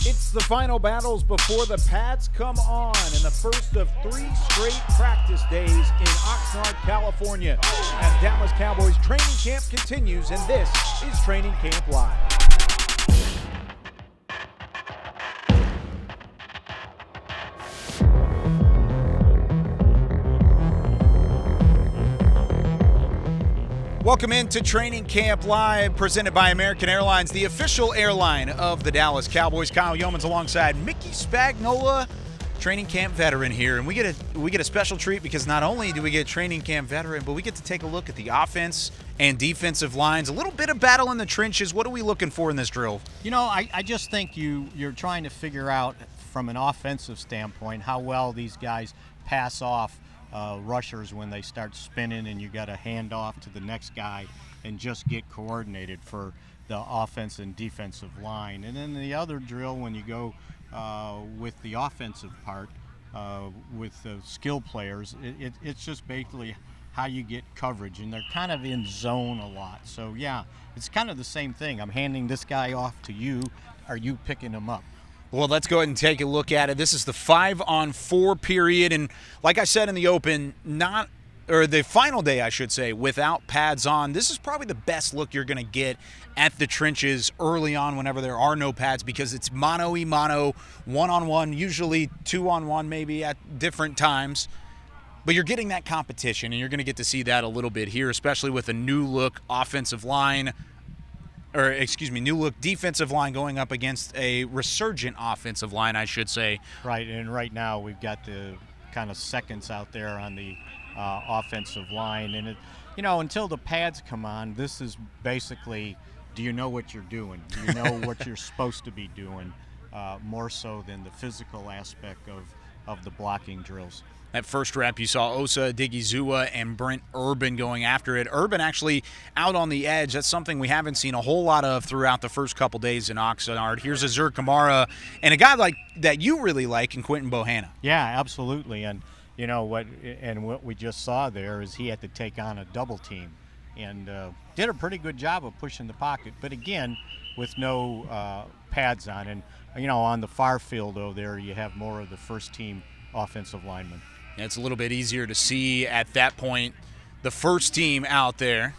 It's the final battles before the pads come on in the first of 3 straight practice days in Oxnard, California. As Dallas Cowboys training camp continues, and this is Training Camp Live. Welcome into Training Camp Live, presented by American Airlines, the official airline of the Dallas Cowboys. Kyle Youmans alongside Mickey Spagnola, training camp veteran here. And we get a special treat because not only do we get training camp veteran, but we get to take a look at the offense and defensive lines. A little bit of battle in the trenches. What are we looking for in this drill? You know, I just think you're trying to figure out from an offensive standpoint how well these guys pass off rushers when they start spinning, and you got to hand off to the next guy and just get coordinated for the offense and defensive line. And then the other drill, when you go with the offensive part with the skill players, it's just basically how you get coverage, and they're kind of in zone a lot. So yeah, it's kind of the same thing. I'm handing this guy off to you. Are you picking him up? Well, let's go ahead and take a look at it. This is the 5-on-4 period, and like I said in the open, the final day, I should say, without pads on. This is probably the best look you're going to get at the trenches early on whenever there are no pads, because it's mano-y-mano, one-on-one, usually 2-on-1 maybe at different times. But you're getting that competition, and you're going to get to see that a little bit here, especially with a new look offensive line, new look defensive line going up against a resurgent offensive line, I should say. Right, and right now we've got the kind of seconds out there on the offensive line. And, until the pads come on, this is basically, do you know what you're doing? Do you know what you're supposed to be doing, more so than the physical aspect of the blocking drills. That first rep, you saw Osa Digizua and Brent Urban going after it. Urban actually out on the edge. That's something we haven't seen a whole lot of throughout the first couple days in Oxnard. Here's Azur Kamara and a guy like that you really like in Quentin Bohanna. Yeah, absolutely. And what we just saw there is he had to take on a double team and did a pretty good job of pushing the pocket. But again, with no pads on. And, on the far field, though, there you have more of the first team offensive linemen. It's a little bit easier to see at that point the first team out there.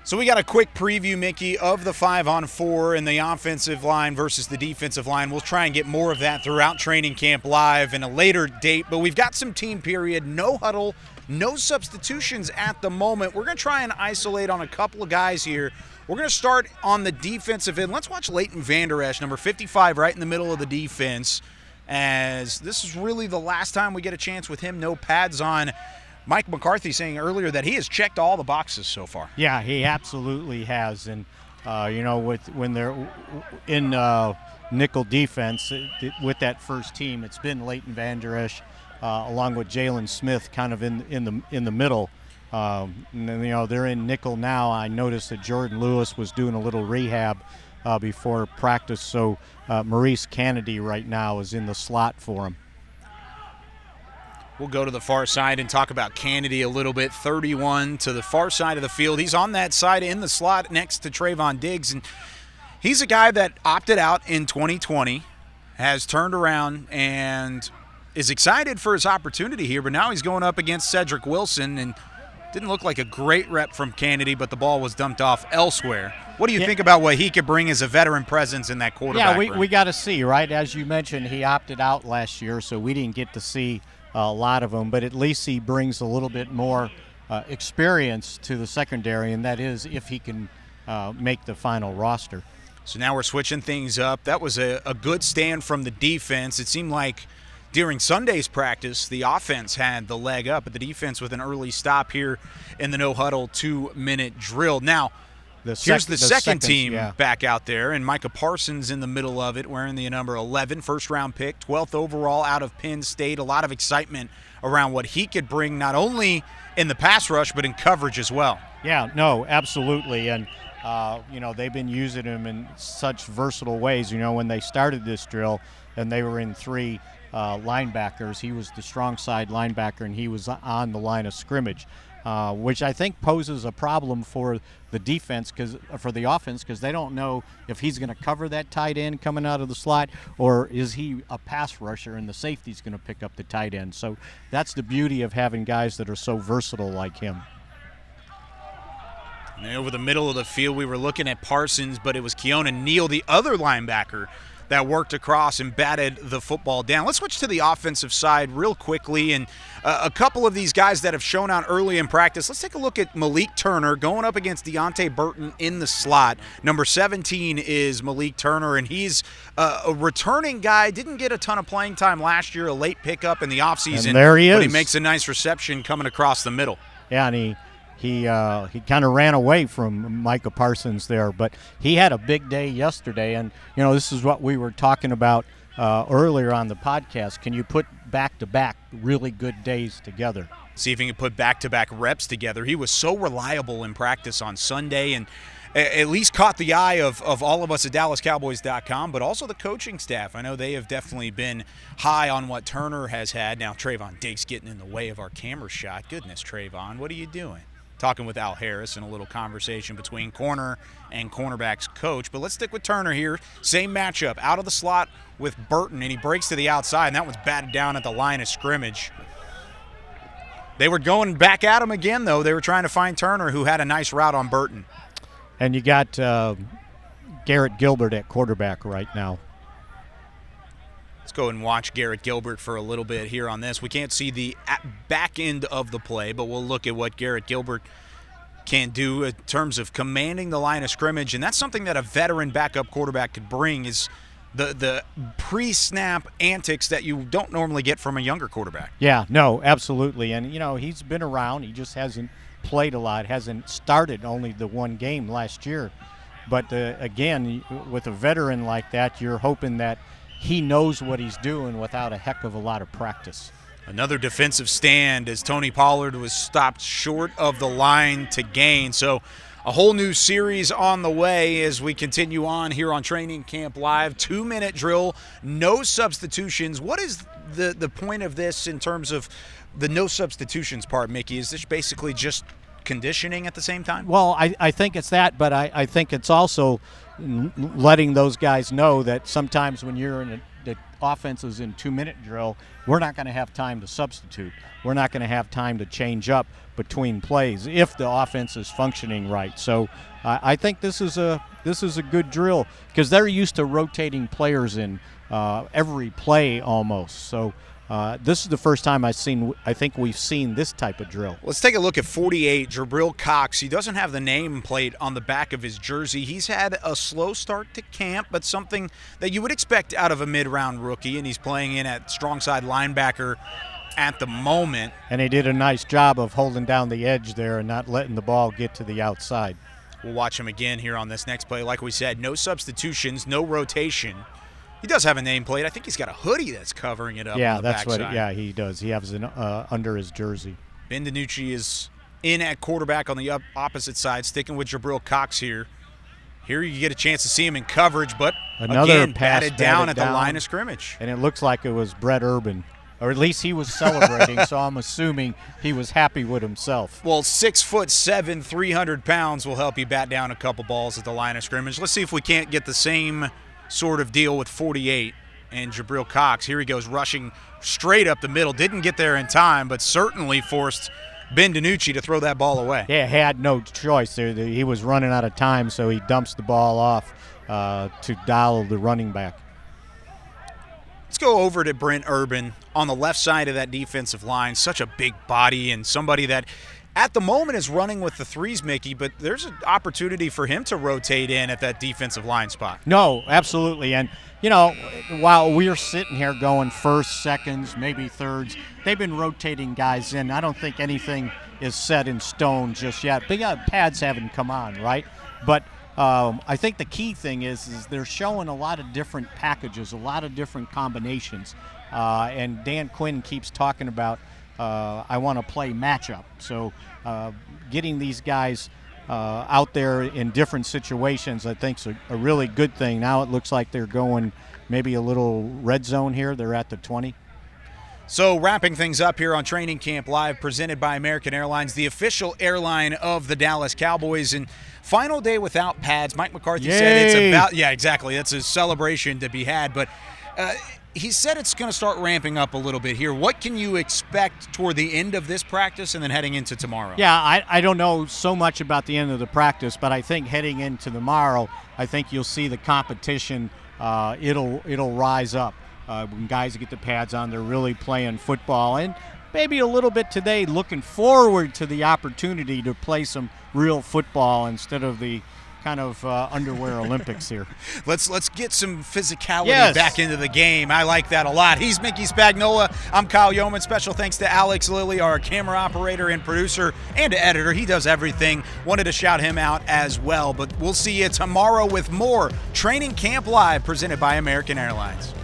So we got a quick preview, Mickey, of the 5-on-4 and the offensive line versus the defensive line. We'll try and get more of that throughout Training Camp Live in a later date, but we've got some team period, no huddle, no substitutions at the moment. We're going to try and isolate on a couple of guys here. We're going to start on the defensive end. Let's watch Leighton Vander Esch, number 55, right in the middle of the defense, as this is really the last time we get a chance with him, no pads on. Mike McCarthy saying earlier that he has checked all the boxes so far. Yeah, he absolutely has. And, when they're in nickel defense with that first team, it's been Leighton Vander Esch along with Jalen Smith kind of in the middle. And then, they're in nickel now. I noticed that Jordan Lewis was doing a little rehab before practice, so Maurice Kennedy right now is in the slot for him. We'll go to the far side and talk about Kennedy a little bit. 31 to the far side of the field. He's on that side in the slot next to Trayvon Diggs, and he's a guy that opted out in 2020, has turned around and is excited for his opportunity here, but now he's going up against Cedric Wilson, and didn't look like a great rep from Kennedy, but the ball was dumped off elsewhere. What do you think about what he could bring as a veteran presence in that quarterback room? Yeah, we got to see, right? As you mentioned, he opted out last year, so we didn't get to see a lot of him, but at least he brings a little bit more experience to the secondary, and that is if he can make the final roster. So now we're switching things up. That was a good stand from the defense. It seemed like during Sunday's practice, the offense had the leg up, but the defense with an early stop here in the no-huddle 2-minute drill. Now, here's the second team back out there, and Micah Parsons in the middle of it, wearing the number 11, first-round pick, 12th overall out of Penn State. A lot of excitement around what he could bring, not only in the pass rush, but in coverage as well. Yeah, no, absolutely. And, they've been using him in such versatile ways. When they started this drill and they were in 3 linebackers, he was the strong side linebacker, and he was on the line of scrimmage. which I think poses a problem for the defense, for the offense, because they don't know if he's going to cover that tight end coming out of the slot, or is he a pass rusher and the safety's going to pick up the tight end. So that's the beauty of having guys that are so versatile like him. And over the middle of the field, we were looking at Parsons, but it was Keona Neal, the other linebacker, that worked across and batted the football down. Let's switch to the offensive side real quickly, and a couple of these guys that have shown out early in practice. Let's take a look at Malik Turner going up against Deontay Burton in the slot. Number 17 is Malik Turner, and he's a returning guy. Didn't get a ton of playing time last year, a late pickup in the offseason. And there he is. But he makes a nice reception coming across the middle. Yeah, and he kind of ran away from Micah Parsons there, but he had a big day yesterday. And, this is what we were talking about earlier on the podcast. Can you put back-to-back really good days together? See if he can put back-to-back reps together. He was so reliable in practice on Sunday and at least caught the eye of all of us at DallasCowboys.com, but also the coaching staff. I know they have definitely been high on what Turner has had. Now, Trayvon Diggs getting in the way of our camera shot. Goodness, Trayvon, what are you doing? Talking with Al Harris and a little conversation between corner and cornerback's coach. But let's stick with Turner here. Same matchup, out of the slot with Burton, and he breaks to the outside, and that one's batted down at the line of scrimmage. They were going back at him again, though. They were trying to find Turner, who had a nice route on Burton. And you got Garrett Gilbert at quarterback right now. Let's go and watch Garrett Gilbert for a little bit here on this. We can't see the back end of the play, but we'll look at what Garrett Gilbert can do in terms of commanding the line of scrimmage, and that's something that a veteran backup quarterback could bring, is the pre-snap antics that you don't normally get from a younger quarterback. Yeah, no, absolutely. And, he's been around. He just hasn't played a lot, hasn't started only the one game last year. But, again, with a veteran like that, you're hoping that he knows what he's doing without a heck of a lot of practice. Another defensive stand as Tony Pollard was stopped short of the line to gain. So a whole new series on the way as we continue on here on Training Camp Live. 2-minute drill, no substitutions. What is the point of this in terms of the no substitutions part, Mickey? Is this basically just conditioning at the same time? Well, I think it's that, but I think it's also letting those guys know that sometimes when you're in the offense is in 2-minute drill, we're not going to have time to substitute. We're not going to have time to change up between plays if the offense is functioning right. So I think this is a good drill because they're used to rotating players in every play almost. So this is the first time I think we've seen this type of drill. Let's take a look at 48, Jabril Cox. He doesn't have the nameplate on the back of his jersey. He's had a slow start to camp, but something that you would expect out of a mid-round rookie, and he's playing in at strong side linebacker at the moment. And he did a nice job of holding down the edge there and not letting the ball get to the outside. We'll watch him again here on this next play. Like we said, no substitutions, no rotation. He does have a nameplate. I think he's got a hoodie that's covering it up. Yeah, on the that's backside. what. Yeah, he does. He has it under his jersey. Ben DiNucci is in at quarterback on the opposite side, sticking with Jabril Cox here. Here you get a chance to see him in coverage, but another again, pass batted down at the line of scrimmage. And it looks like it was Brett Urban, or at least he was celebrating. So I'm assuming he was happy with himself. Well, 6'7", 300 pounds will help you bat down a couple balls at the line of scrimmage. Let's see if we can't get the same sort of deal with 48 and Jabril Cox. Here he goes rushing straight up the middle. Didn't get there in time, but certainly forced Ben DiNucci to throw that ball away. Yeah, had no choice there. He was running out of time, so he dumps the ball off to dial the running back. Let's go over to Brent Urban on the left side of that defensive line. Such a big body and somebody that at the moment is running with the threes, Mickey, but there's an opportunity for him to rotate in at that defensive line spot. No, absolutely. And, while we're sitting here going first, seconds, maybe thirds, they've been rotating guys in. I don't think anything is set in stone just yet. Big pads haven't come on, right? But I think the key thing is they're showing a lot of different packages, a lot of different combinations. And Dan Quinn keeps talking about I want to play matchup. So getting these guys out there in different situations, I think, is a really good thing. Now it looks like they're going maybe a little red zone here. They're at the 20. So wrapping things up here on Training Camp Live, presented by American Airlines, the official airline of the Dallas Cowboys. And final day without pads. Mike McCarthy said it's about, yeah, exactly. That's a celebration to be had. But he said it's going to start ramping up a little bit here. What can you expect toward the end of this practice and then heading into tomorrow? Yeah, I don't know so much about the end of the practice, but I think heading into tomorrow, I think you'll see the competition. It'll rise up. When guys get the pads on, they're really playing football. And maybe a little bit today looking forward to the opportunity to play some real football instead of the kind of underwear Olympics here. Let's get some physicality back into the game. I like that a lot. He's Mickey Spagnola. I'm Kyle Youmans. Special thanks to Alex Lilly, our camera operator and producer and editor. He does everything. Wanted to shout him out as well. But we'll see you tomorrow with more Training Camp Live presented by American Airlines.